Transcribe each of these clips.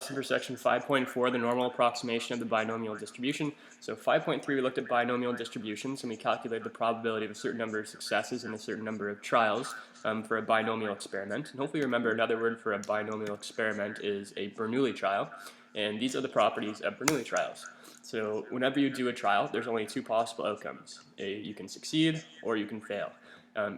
Welcome for section 5.4, the normal approximation of the binomial distribution. So 5.3, we looked at binomial distributions and we calculated the probability of a certain number of successes and a certain number of trials for a binomial experiment. And hopefully you remember another word for a binomial experiment is a Bernoulli trial. And these are the properties of Bernoulli trials. So whenever you do a trial, there's only two possible outcomes. You can succeed or you can fail.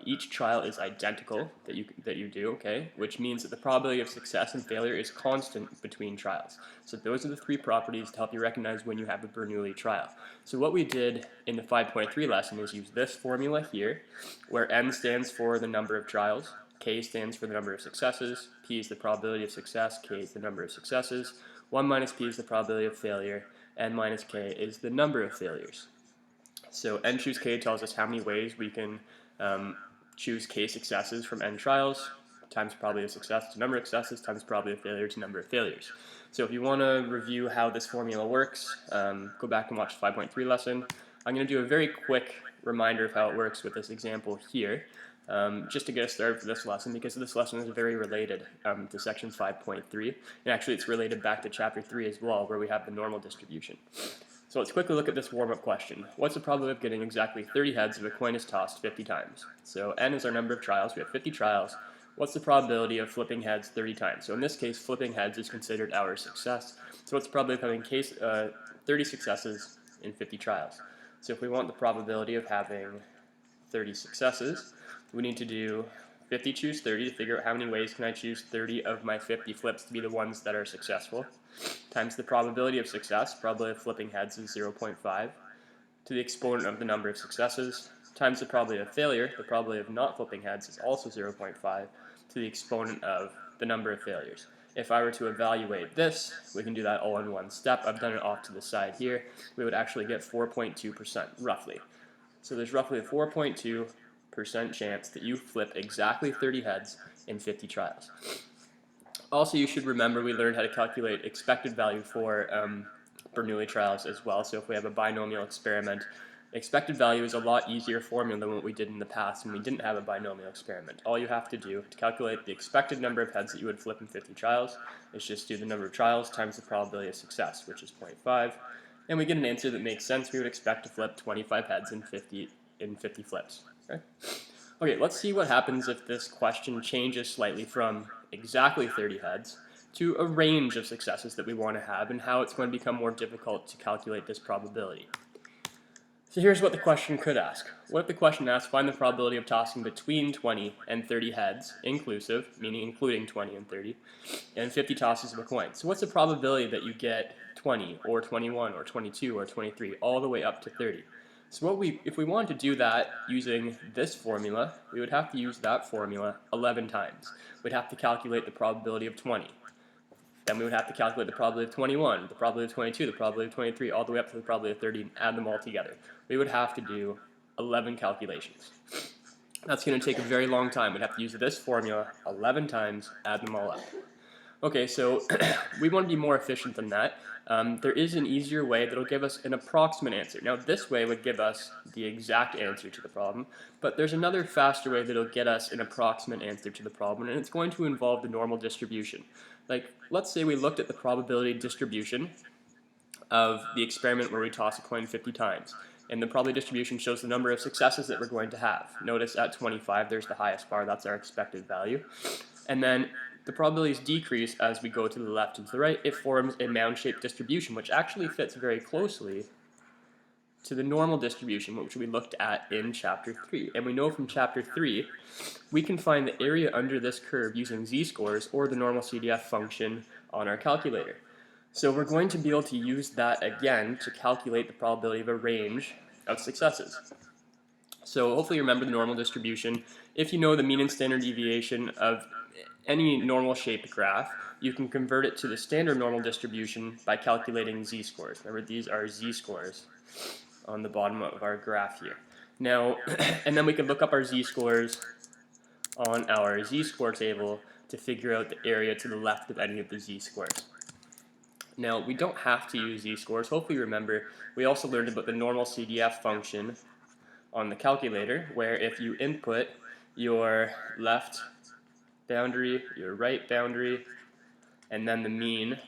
Each trial is identical that you do, okay, which means that the probability of success and failure is constant between trials. So those are the three properties to help you recognize when you have a Bernoulli trial. So what we did in the 5.3 lesson is use this formula here, where n stands for the number of trials, k stands for the number of successes, p is the probability of success, k is the number of successes, 1 minus p is the probability of failure, n minus k is the number of failures. So n choose k tells us how many ways we can choose k successes from n trials, times probability of success to number of successes, times probability of failure to number of failures. So if you want to review how this formula works, go back and watch the 5.3 lesson. I'm going to do a very quick reminder of how it works with this example here, just to get us started for this lesson, because this lesson is very related to section 5.3, and actually it's related back to chapter 3 as well, where we have the normal distribution. So let's quickly look at this warm-up question. What's the probability of getting exactly 30 heads if a coin is tossed 50 times? So n is our number of trials. We have 50 trials. What's the probability of flipping heads 30 times? So in this case, flipping heads is considered our success. So what's the probability of having 30 successes in 50 trials? So if we want the probability of having 30 successes, we need to do 50 choose 30 to figure out how many ways can I choose 30 of my 50 flips to be the ones that are successful, times the probability of success, probability of flipping heads is 0.5, to the exponent of the number of successes, times the probability of failure, the probability of not flipping heads is also 0.5, to the exponent of the number of failures. If I were to evaluate this, we can do that all in one step. I've done it off to the side here. We would actually get 4.2%, roughly. So there's roughly a 4.2% chance that you flip exactly 30 heads in 50 trials. Also, you should remember we learned how to calculate expected value for Bernoulli trials as well. So if we have a binomial experiment, expected value is a lot easier formula than what we did in the past when we didn't have a binomial experiment. All you have to do to calculate the expected number of heads that you would flip in 50 trials is just do the number of trials times the probability of success, which is 0.5, and we get an answer that makes sense. We would expect to flip 25 heads in 50 flips. Okay, let's see what happens if this question changes slightly from exactly 30 heads to a range of successes that we want to have, and how it's going to become more difficult to calculate this probability. So here's what the question could ask. What if the question asks, find the probability of tossing between 20 and 30 heads, inclusive, meaning including 20 and 30, and 50 tosses of a coin. So what's the probability that you get 20, or 21, or 22, or 23, all the way up to 30? So if we wanted to do that using this formula, we would have to use that formula 11 times. We'd have to calculate the probability of 20. Then we would have to calculate the probability of 21, the probability of 22, the probability of 23, all the way up to the probability of 30, and add them all together. We would have to do 11 calculations. That's going to take a very long time. We'd have to use this formula 11 times, add them all up. Okay, so we want to be more efficient than that. There is an easier way that will give us an approximate answer. Now, this way would give us the exact answer to the problem, but there's another faster way that will get us an approximate answer to the problem, and it's going to involve the normal distribution. Like, let's say we looked at the probability distribution of the experiment where we toss a coin 50 times, and the probability distribution shows the number of successes that we're going to have. Notice at 25, there's the highest bar, that's our expected value. And then the probabilities decrease as we go to the left and to the right. It forms a mound-shaped distribution, which actually fits very closely to the normal distribution, which we looked at in chapter 3. And we know from chapter 3, we can find the area under this curve using Z-scores or the NormalCDF function on our calculator. So we're going to be able to use that again to calculate the probability of a range of successes. So hopefully you remember the normal distribution. If you know the mean and standard deviation of any normal shaped graph, you can convert it to the standard normal distribution by calculating Z-scores. Remember, these are Z-scores on the bottom of our graph here. Now, and then we can look up our Z-scores on our Z-score table to figure out the area to the left of any of the Z-scores. Now, we don't have to use Z-scores. Hopefully you remember, we also learned about the NormalCDF function on the calculator, where if you input your left boundary, your right boundary, and then the mean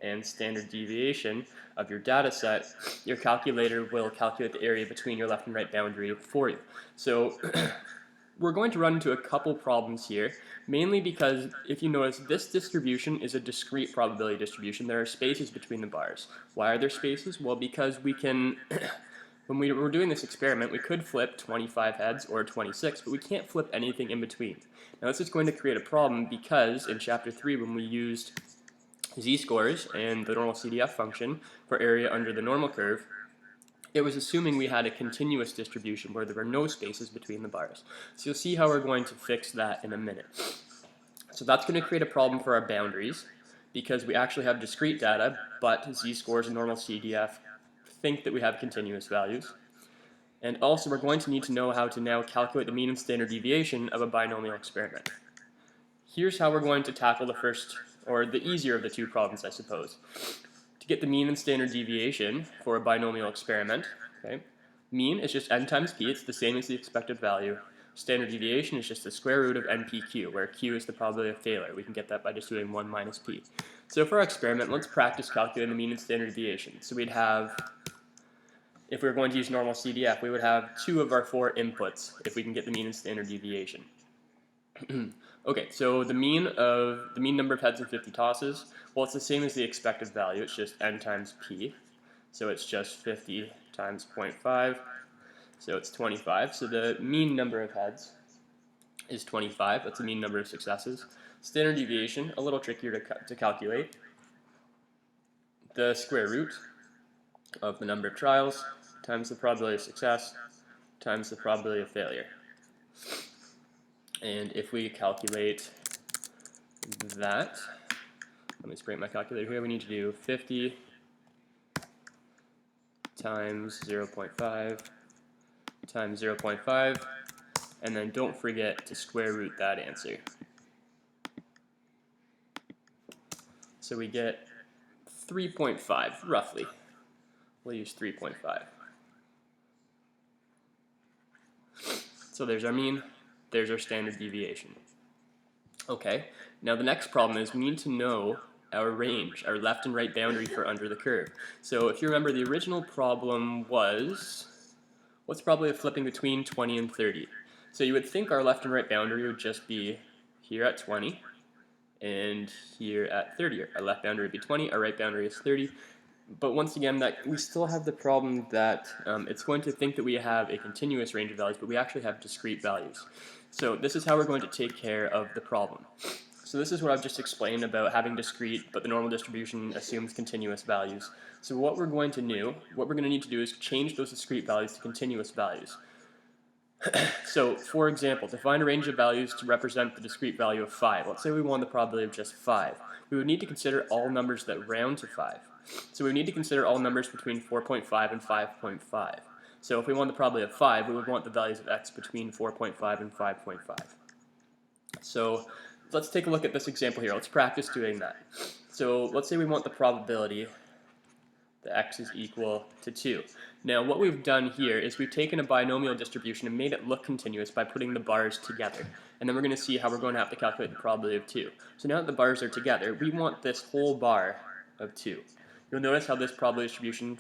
and standard deviation of your data set, your calculator will calculate the area between your left and right boundary for you. So we're going to run into a couple problems here, mainly because if you notice, this distribution is a discrete probability distribution. There are spaces between the bars. Why are there spaces? Well, because we can, when we were doing this experiment, we could flip 25 heads or 26, but we can't flip anything in between. Now this is going to create a problem because in chapter 3, when we used Z-scores and the NormalCDF function for area under the normal curve, it was assuming we had a continuous distribution where there were no spaces between the bars. So you'll see how we're going to fix that in a minute. So that's going to create a problem for our boundaries because we actually have discrete data, but Z-scores and NormalCDF think that we have continuous values. And also we're going to need to know how to now calculate the mean and standard deviation of a binomial experiment. Here's how we're going to tackle the first, or the easier of the two problems, I suppose. To get the mean and standard deviation for a binomial experiment, okay, mean is just n times p, it's the same as the expected value. Standard deviation is just the square root of npq, where q is the probability of failure. We can get that by just doing 1 minus p. So for our experiment, let's practice calculating the mean and standard deviation. So we'd have, if we were going to use NormalCDF, we would have 2 of our 4 inputs if we can get the mean and standard deviation. Okay, so the mean number of heads in 50 tosses, well, it's the same as the expected value. It's just n times p. So it's just 50 times 0.5. So it's 25. So the mean number of heads is 25. That's the mean number of successes. Standard deviation, a little trickier to calculate. The square root of the number of trials times the probability of success times the probability of failure. And if we calculate that, let me just bring my calculator here, we need to do 50 times 0.5 times 0.5, and then don't forget to square root that answer. So we get 3.5, roughly. We'll use 3.5. So there's our mean. There's our standard deviation. Okay, now the next problem is we need to know our range, our left and right boundary for under the curve. So if you remember, the original problem was, what's probably flipping between 20 and 30? So you would think our left and right boundary would just be here at 20 and here at 30. Our left boundary would be 20, our right boundary is 30. But once again, that we still have the problem that it's going to think that we have a continuous range of values, but we actually have discrete values. So this is how we're going to take care of the problem. So this is what I've just explained about having discrete, but the normal distribution assumes continuous values. So what we're going to need to do is change those discrete values to continuous values. So, for example, to find a range of values to represent the discrete value of 5, let's say we want the probability of just 5, we would need to consider all numbers that round to 5. So we would need to consider all numbers between 4.5 and 5.5. So if we want the probability of 5, we would want the values of x between 4.5 and 5.5. So let's take a look at this example here. Let's practice doing that. So let's say we want the probability that x is equal to 2. Now what we've done here is we've taken a binomial distribution and made it look continuous by putting the bars together. And then we're going to see how we're going to have to calculate the probability of 2. So now that the bars are together, we want this whole bar of 2. You'll notice how this probability distribution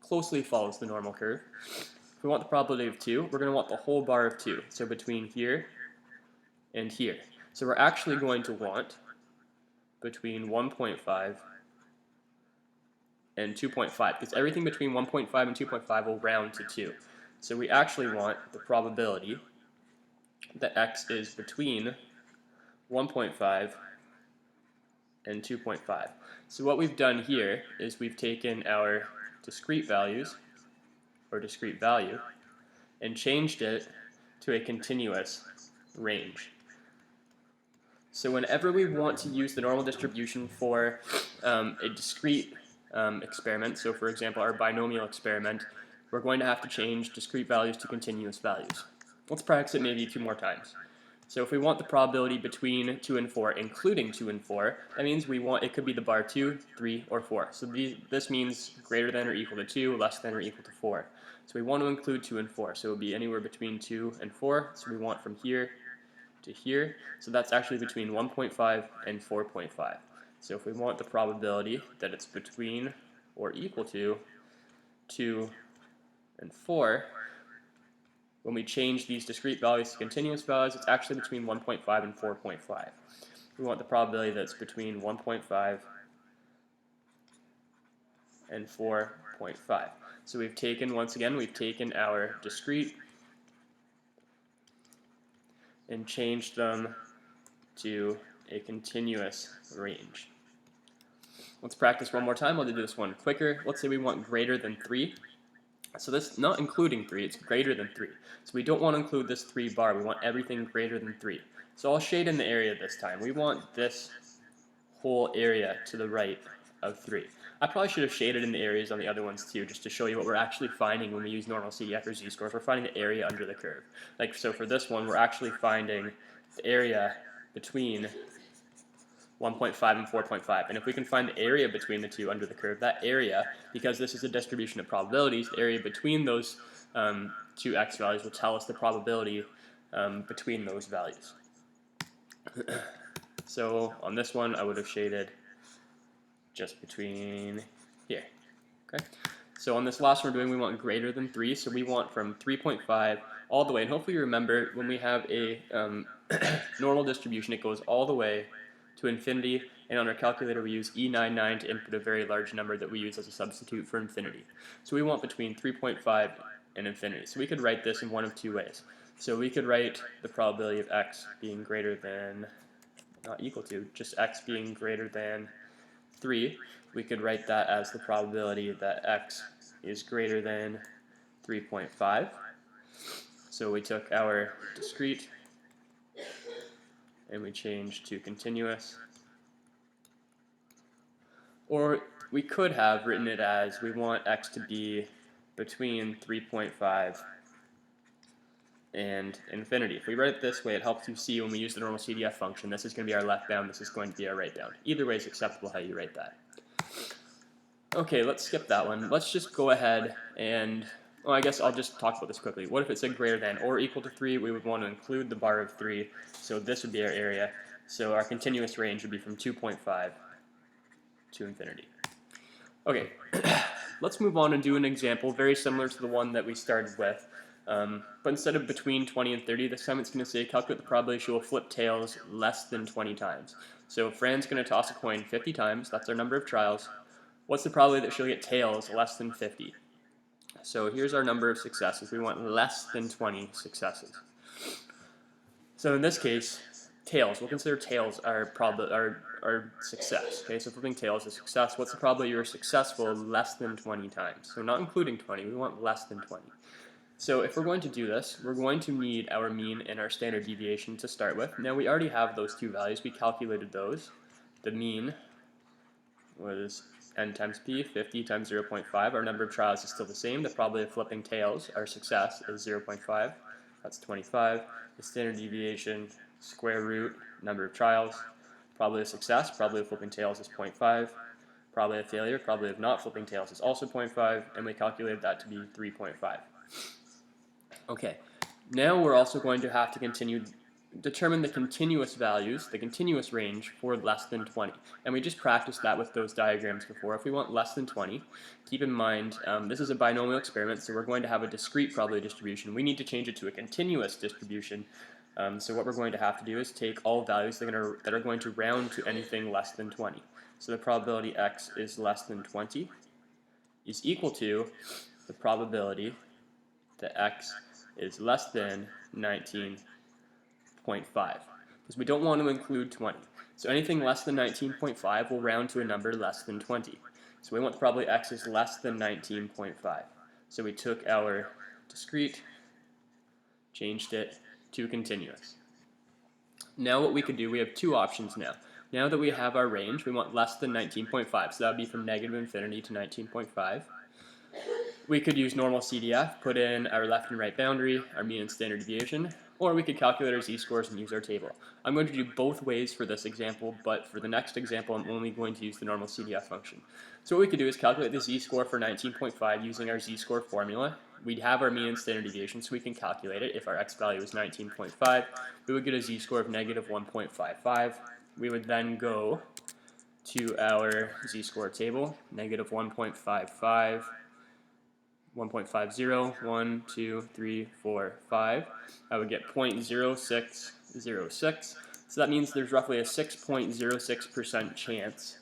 closely follows the normal curve. If we want the probability of 2, we're going to want the whole bar of 2. So between here and here. So we're actually going to want between 1.5 and 2.5, because everything between 1.5 and 2.5 will round to 2. So we actually want the probability that x is between 1.5 and 2.5. So what we've done here is we've taken our discrete values, or discrete value, and changed it to a continuous range. So whenever we want to use the normal distribution for a discrete experiment, so for example our binomial experiment, we're going to have to change discrete values to continuous values. Let's practice it maybe 2 more times. So if we want the probability between 2 and 4, including 2 and 4, that means it could be the bar 2, 3, or 4. So this means greater than or equal to 2, less than or equal to 4. So we want to include 2 and 4, so it would be anywhere between 2 and 4. So we want from here to here. So that's actually between 1.5 and 4.5. So if we want the probability that it's between or equal to 2 and 4, when we change these discrete values to continuous values, it's actually between 1.5 and 4.5. We want the probability that's between 1.5 and 4.5. So we've taken, once again, we've taken our discrete and changed them to a continuous range. Let's practice one more time. I'll do this one quicker. Let's say we want greater than 3. So this, not including 3, it's greater than 3. So we don't want to include this 3 bar. We want everything greater than 3. So I'll shade in the area this time. We want this whole area to the right of 3. I probably should have shaded in the areas on the other ones too, just to show you what we're actually finding when we use NormalCDF or Z-scores. We're finding the area under the curve. Like, so for this one, we're actually finding the area between 1.5 and 4.5. And if we can find the area between the two under the curve, that area, because this is a distribution of probabilities, the area between those two x values will tell us the probability between those values. So on this one, I would have shaded just between here. Okay. So on this last one we're doing, we want greater than 3, so we want from 3.5 all the way, and hopefully you remember when we have a normal distribution, it goes all the way to infinity, and on our calculator we use E99 to input a very large number that we use as a substitute for infinity. So we want between 3.5 and infinity. So we could write this in one of two ways. So we could write the probability of x being greater than, not equal to, just x being greater than 3. We could write that as the probability that x is greater than 3.5. So we took our discrete and we changed to continuous. Or we could have written it as we want x to be between 3.5 and infinity. If we write it this way, it helps you see when we use the NormalCDF function, this is going to be our left bound, this is going to be our right bound. Either way is acceptable how you write that. Okay, let's skip that one. Let's just go ahead and, well, I guess I'll just talk about this quickly. What if it said greater than or equal to 3? We would want to include the bar of 3, so this would be our area. So our continuous range would be from 2.5 to infinity. Okay, let's move on and do an example very similar to the one that we started with. But instead of between 20 and 30, this time it's going to say calculate the probability she will flip tails less than 20 times. So Fran's going to toss a coin 50 times, that's our number of trials. What's the probability that she'll get tails less than 50? So here's our number of successes. We want less than 20 successes. So in this case, tails, we'll consider tails our success. Okay, so flipping tails is success. What's the probability you're successful less than 20 times? So not including 20, we want less than 20. So if we're going to do this, we're going to need our mean and our standard deviation to start with. Now we already have those two values. We calculated those. The mean was n times p, 50 times 0.5. Our number of trials is still the same. The probability of flipping tails, our success, is 0.5. That's 25. The standard deviation, square root, number of trials. Probability of success, probability of flipping tails is 0.5. Probability of failure, probability of not flipping tails is also 0.5. And we calculated that to be 3.5. Okay, now we're also going to have to determine the continuous values, the continuous range for less than 20. And we just practiced that with those diagrams before. If we want less than 20, keep in mind this is a binomial experiment, so we're going to have a discrete probability distribution. We need to change it to a continuous distribution. So what we're going to have to do is take all values that are going to round to anything less than 20. So the probability x is less than 20 is equal to the probability that x is less than 19.5, because we don't want to include 20. So anything less than 19.5 will round to a number less than 20. So we want the probability x is less than 19.5. So we took our discrete, changed it to continuous. Now what we could do, we have two options now. Now that we have our range, we want less than 19.5, so that would be from negative infinity to 19.5. We could use NormalCDF, put in our left and right boundary, our mean and standard deviation, or we could calculate our z-scores and use our table. I'm going to do both ways for this example, but for the next example I'm only going to use the NormalCDF function. So what we could do is calculate the z-score for 19.5 using our z-score formula. We'd have our mean and standard deviation, so we can calculate it. If our x value is 19.5, we would get a z-score of negative 1.55. We would then go to our z-score table, negative 1.55, 1.50, 1, 2, 3, 4, 5, I would get 0.0606. So that means there's roughly a 6.06% chance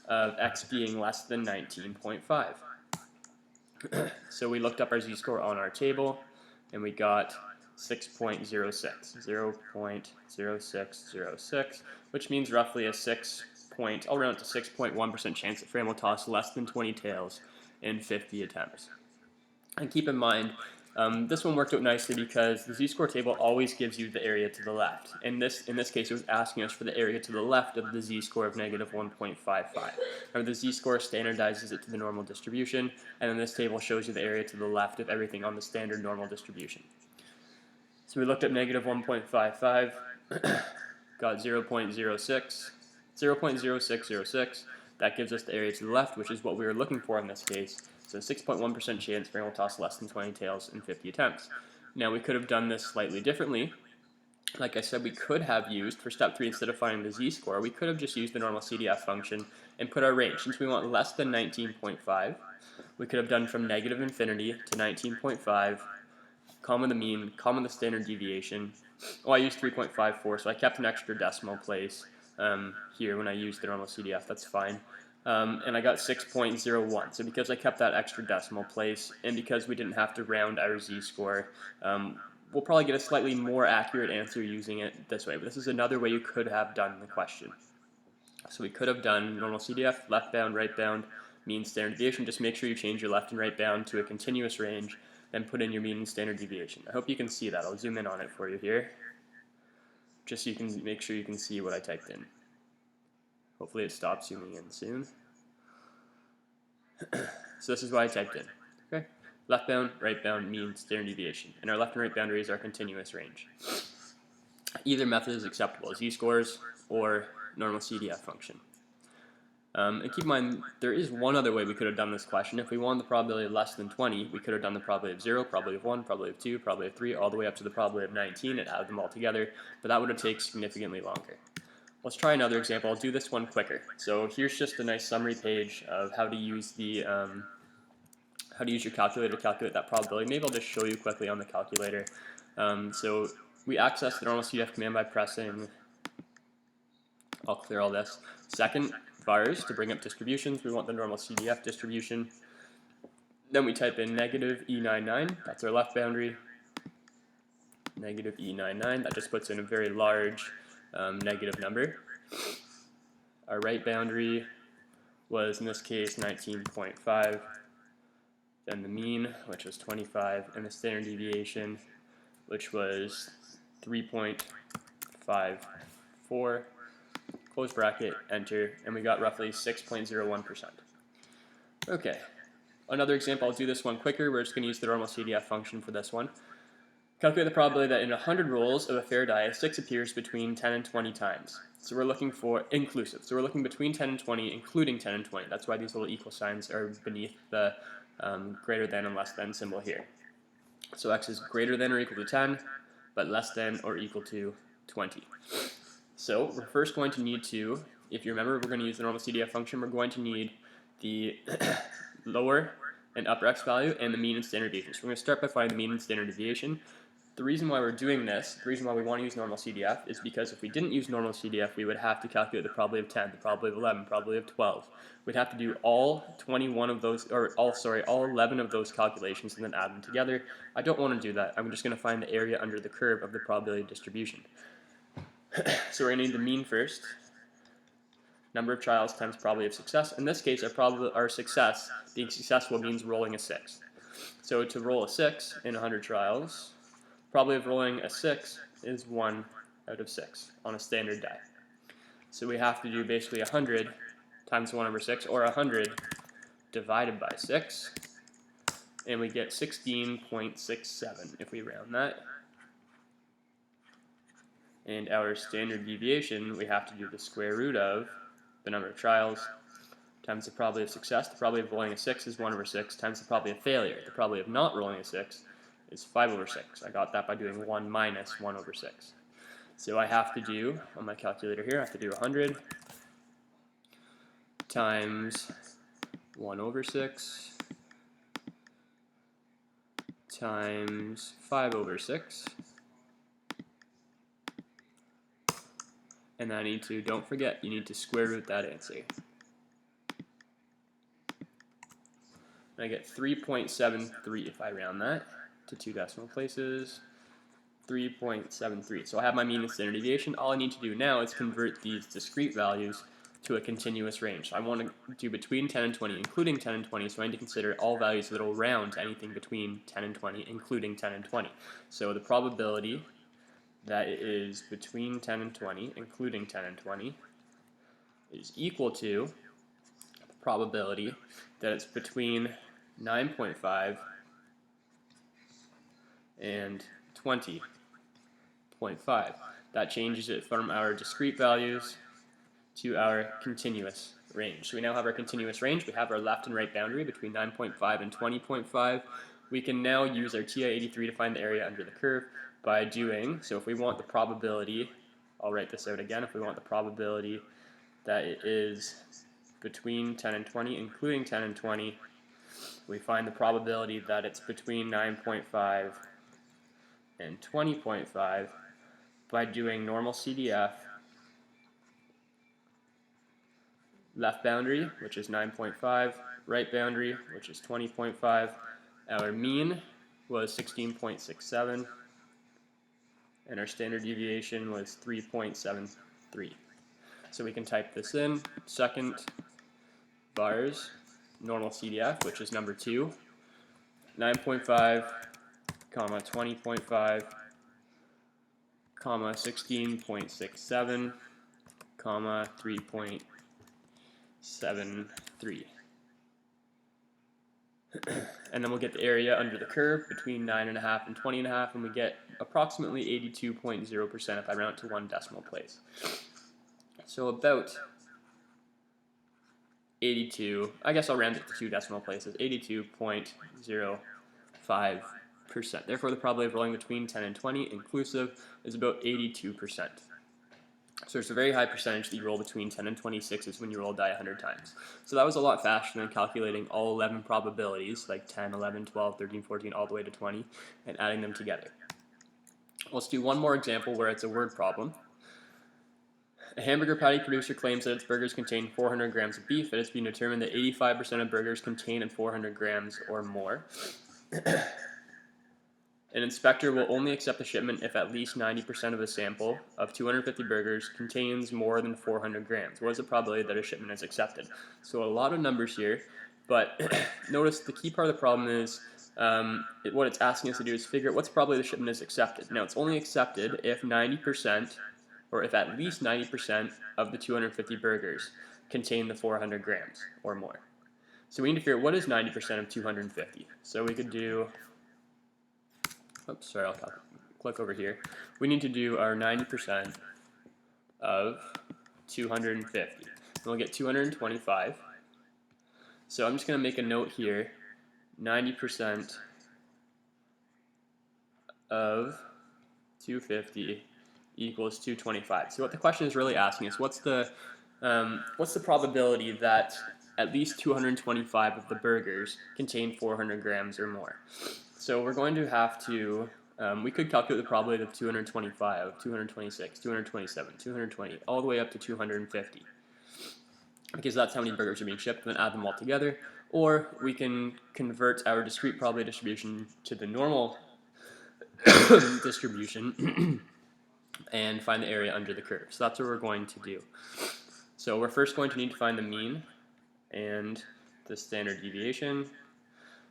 of x being less than 19.5. So we looked up our z-score on our table, and we got 6.06, 0.0606, which means roughly a I'll round it to 6.1% chance that Fran will toss less than 20 tails in 50 attempts. And keep in mind, this one worked out nicely because the z-score table always gives you the area to the left. In this case, it was asking us for the area to the left of the z-score of negative 1.55. Now, the z-score standardizes it to the normal distribution, and then this table shows you the area to the left of everything on the standard normal distribution. So we looked at negative 1.55, got 0.0606. That gives us the area to the left, which is what we were looking for in this case. So 6.1% chance Fran will toss less than 20 tails in 50 attempts. Now we could have done this slightly differently. Like I said, we could have used, for step 3, instead of finding the z-score, we could have just used the NormalCDF function and put our range. Since we want less than 19.5, we could have done from negative infinity to 19.5, comma the mean, comma the standard deviation. Oh, I used 3.54, so I kept an extra decimal place here when I used the NormalCDF. That's fine. And I got 6.01. So because I kept that extra decimal place, and because we didn't have to round our z-score, we'll probably get a slightly more accurate answer using it this way. But this is another way you could have done the question. So we could have done NormalCDF, left bound, right bound, mean, standard deviation. Just make sure you change your left and right bound to a continuous range, then put in your mean and standard deviation. I hope you can see that. I'll zoom in on it for you here, just so you can make sure you can see what I typed in. Hopefully it stops zooming in soon. So this is what I typed in. Okay, left bound, right bound, mean, standard deviation. And our left and right boundaries are continuous range. Either method is acceptable, z-scores or NormalCDF function. And keep in mind, there is one other way we could have done this question. If we wanted the probability of less than 20, we could have done the probability of 0, probability of 1, probability of 2, probability of 3, all the way up to the probability of 19 and add them all together, but that would have taken significantly longer. Let's try another example. I'll do this one quicker. So here's just a nice summary page of how to use the how to use your calculator to calculate that probability. Maybe I'll just show you quickly on the calculator. So we access the NormalCDF command by pressing, I'll clear all this, second vars to bring up distributions. We want the NormalCDF distribution. Then we type in negative E99, that's our left boundary, negative E99, that just puts in a very large negative number. Our right boundary was, in this case, 19.5, then the mean, which was 25, and the standard deviation, which was 3.54, close bracket, enter, and we got roughly 6.01%. Okay, another example, I'll do this one quicker. We're just going to use the NormalCDF function for this one. Calculate the probability that in 100 rolls of a fair die, 6 appears between 10 and 20 times. So we're looking for inclusive. So we're looking between 10 and 20, including 10 and 20. That's why these little equal signs are beneath the greater than and less than symbol here. So x is greater than or equal to 10, but less than or equal to 20. So we're first going to need to, if you remember, we're going to use the NormalCDF function. We're going to need the lower and upper x value and the mean and standard deviation. So we're going to start by finding the mean and standard deviation. The reason why we're doing this, the reason why we want to use NormalCDF is because if we didn't use NormalCDF, we would have to calculate the probability of 10, the probability of 11, probability of 12. We'd have to do all 21 of those, or all 11 of those calculations and then add them together. I don't want to do that. I'm just going to find the area under the curve of the probability distribution. So we're going to need the mean first. Number of trials times probability of success. In this case, our success, being successful, means rolling a 6. So to roll a 6 in 100 trials, probability of rolling a 6 is 1 out of 6 on a standard die. So we have to do basically 100 times 1 over 6, or 100 divided by 6, and we get 16.67 if we round that. And our standard deviation, we have to do the square root of the number of trials times the probability of success. The probability of rolling a 6 is 1 over 6 times the probability of failure. The probability of not rolling a 6 is 5 over 6. I got that by doing 1 minus 1 over 6. So I have to do, on my calculator here, I have to do 100 times 1 over 6 times 5 over 6. And I need to, don't forget, you need to square root that answer. And I get 3.73 if I round that to 2 decimal places. 3.73. So I have my mean and standard deviation. All I need to do now is convert these discrete values to a continuous range. I want to do between 10 and 20, including 10 and 20, so I need to consider all values that will round to anything between 10 and 20, including 10 and 20. So the probability that it is between 10 and 20, including 10 and 20, is equal to the probability that it's between 9.5 and 20.5. That changes it from our discrete values to our continuous range. So we now have our continuous range. We have our left and right boundary between 9.5 and 20.5. We can now use our TI-83 to find the area under the curve by doing, so if we want the probability, I'll write this out again, if we want the probability that it is between 10 and 20, including 10 and 20, we find the probability that it's between 9.5 and 20.5 by doing normal CDF, left boundary, which is 9.5, right boundary, which is 20.5. Our mean was 16.67, and our standard deviation was 3.73. So we can type this in, second bars, normal CDF, which is number 2, 9.5, comma 20.5, comma 16.67, comma 3.73. And then we'll get the area under the curve between 9.5 and 20.5, and we get approximately 82.0% if I round it to 1 decimal place. So about 82, I guess I'll round it to 2 decimal places, 82.05%. Therefore, the probability of rolling between 10 and 20 inclusive is about 82%. So it's a very high percentage that you roll between 10 and 26 when you roll die 100 times. So that was a lot faster than calculating all 11 probabilities, like 10, 11, 12, 13, 14, all the way to 20, and adding them together. Let's do one more example where it's a word problem. A hamburger patty producer claims that its burgers contain 400 grams of beef. It has been determined that 85% of burgers contain 400 grams or more. An inspector will only accept a shipment if at least 90% of the sample of 250 burgers contains more than 400 grams. What is the probability that a shipment is accepted? So a lot of numbers here, but notice the key part of the problem is what it's asking us to do is figure out what's the probability the shipment is accepted. Now, it's only accepted if 90%, or if at least 90% of the 250 burgers contain the 400 grams or more. So we need to figure out what is 90% of 250. So we could do, oops, sorry, I'll click over here. We need to do our 90% of 250. And we'll get 225. So I'm just going to make a note here. 90% of 250 equals 225. So what the question is really asking is what's the probability that at least 225 of the burgers contain 400 grams or more. So we're going to have to, we could calculate the probability of 225, 226, 227, 220, all the way up to 250. Because that's how many burgers are being shipped, and then add them all together. Or we can convert our discrete probability distribution to the normal distribution and find the area under the curve. So that's what we're going to do. So we're first going to need to find the mean and the standard deviation.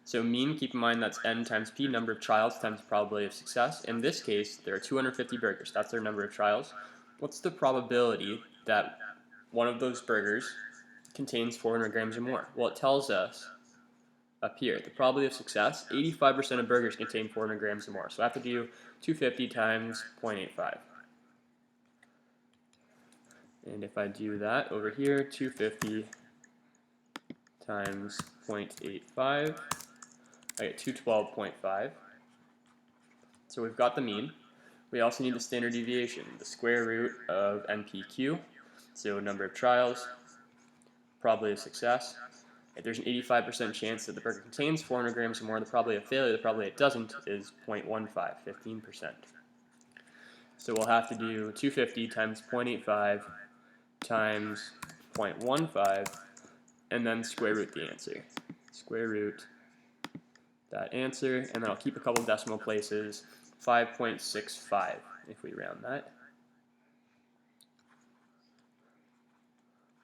So mean, keep in mind that's n times p, number of trials times probability of success. In this case, there are 250 burgers. That's their number of trials. What's the probability that one of those burgers contains 400 grams or more? Well, it tells us up here, the probability of success, 85% of burgers contain 400 grams or more. So I have to do 250 times 0.85. And if I do that over here, 250 times 0.85, I get 212.5. So we've got the mean. We also need the standard deviation, the square root of NPQ, so number of trials, probability of success. If there's an 85% chance that the burger contains 400 grams or more, the probability of failure, the probability it doesn't, is 0.15, 15%. So we'll have to do 250 times 0.85 times 0.15, and then square root the answer. Square root that answer, and then I'll keep a couple decimal places, 5.65 if we round that.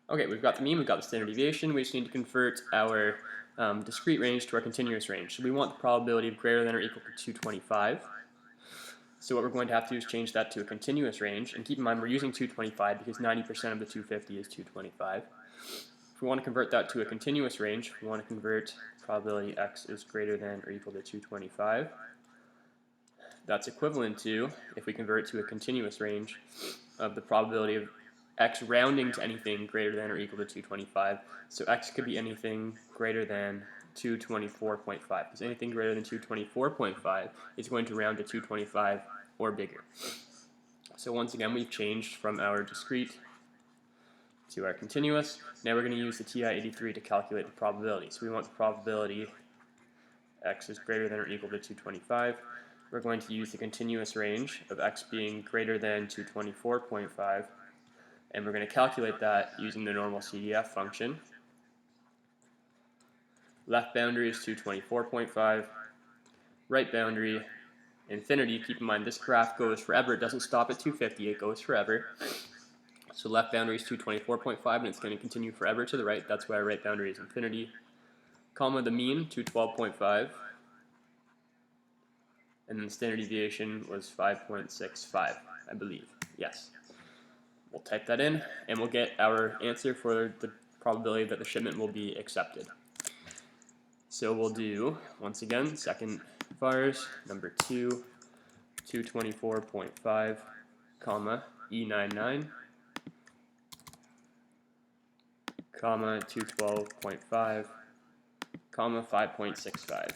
Okay, we've got the mean, we've got the standard deviation. We just need to convert our discrete range to our continuous range. So we want the probability of greater than or equal to 225. So what we're going to have to do is change that to a continuous range. And keep in mind, we're using 225 because 90% of the 250 is 225. If we want to convert that to a continuous range, we want to convert probability x is greater than or equal to 225. That's equivalent to, if we convert it to a continuous range, of the probability of x rounding to anything greater than or equal to 225. So x could be anything greater than 224.5, because anything greater than 224.5 is going to round to 225 or bigger. So once again, we've changed from our discrete to our continuous. Now we're going to use the TI-83 to calculate the probability. So we want the probability x is greater than or equal to 225. We're going to use the continuous range of x being greater than 224.5, and we're going to calculate that using the NormalCDF function. Left boundary is 224.5, right boundary, infinity. Keep in mind this graph goes forever, it doesn't stop at 250, it goes forever. So left boundary is 224.5 and it's going to continue forever to the right, that's why our right boundary is infinity. Comma the mean, 212.5, and then the standard deviation was 5.65, I believe, yes. We'll type that in and we'll get our answer for the probability that the shipment will be accepted. So we'll do, once again, second vars, number 2, 224.5, comma, E99, comma, 212.5, comma, 5.65.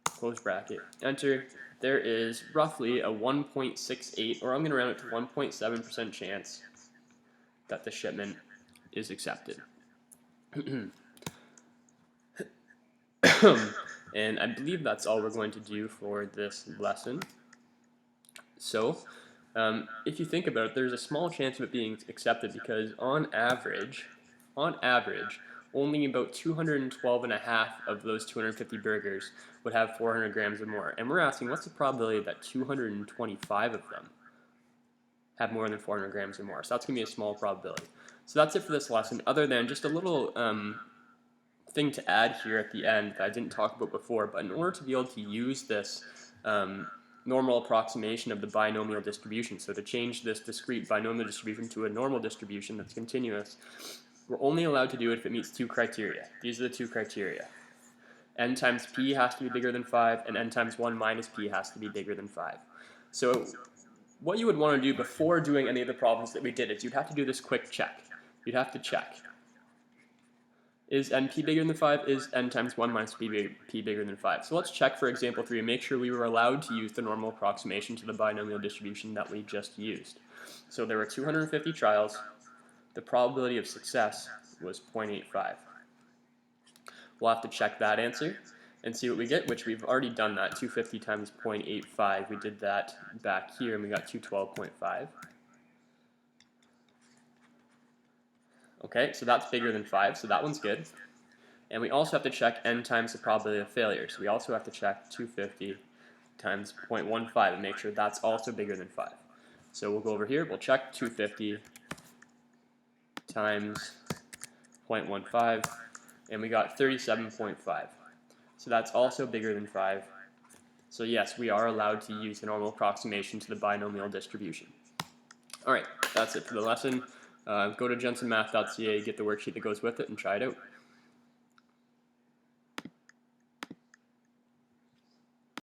Close bracket, enter. There is roughly a 1.68, or I'm going to round it to 1.7% chance that the shipment is accepted. And I believe that's all we're going to do for this lesson. So, if you think about it, there's a small chance of it being accepted because on average, only about 212.5 of those 250 burgers would have 400 grams or more. And we're asking, what's the probability that 225 of them have more than 400 grams or more? So that's going to be a small probability. So that's it for this lesson, other than just a little thing to add here at the end that I didn't talk about before, but in order to be able to use this normal approximation of the binomial distribution, so to change this discrete binomial distribution to a normal distribution that's continuous, we're only allowed to do it if it meets two criteria. These are the two criteria. N times p has to be bigger than 5, and n times 1 minus p has to be bigger than 5. So what you would want to do before doing any of the problems that we did is you'd have to do this quick check. You'd have to check. Is np bigger than 5? Is n times 1 minus p bigger than 5? So let's check for example 3 and make sure we were allowed to use the normal approximation to the binomial distribution that we just used. So there were 250 trials. The probability of success was 0.85. We'll have to check that answer and see what we get, which we've already done that. 250 times 0.85. We did that back here and we got 212.5. Okay, so that's bigger than 5, so that one's good. And we also have to check n times the probability of failure. So we also have to check 250 times 0.15 and make sure that's also bigger than 5. So we'll go over here, we'll check 250 times 0.15, and we got 37.5. So that's also bigger than 5. So yes, we are allowed to use the normal approximation to the binomial distribution. Alright, that's it for the lesson. Go to jensenmath.ca, get the worksheet that goes with it, and try it out.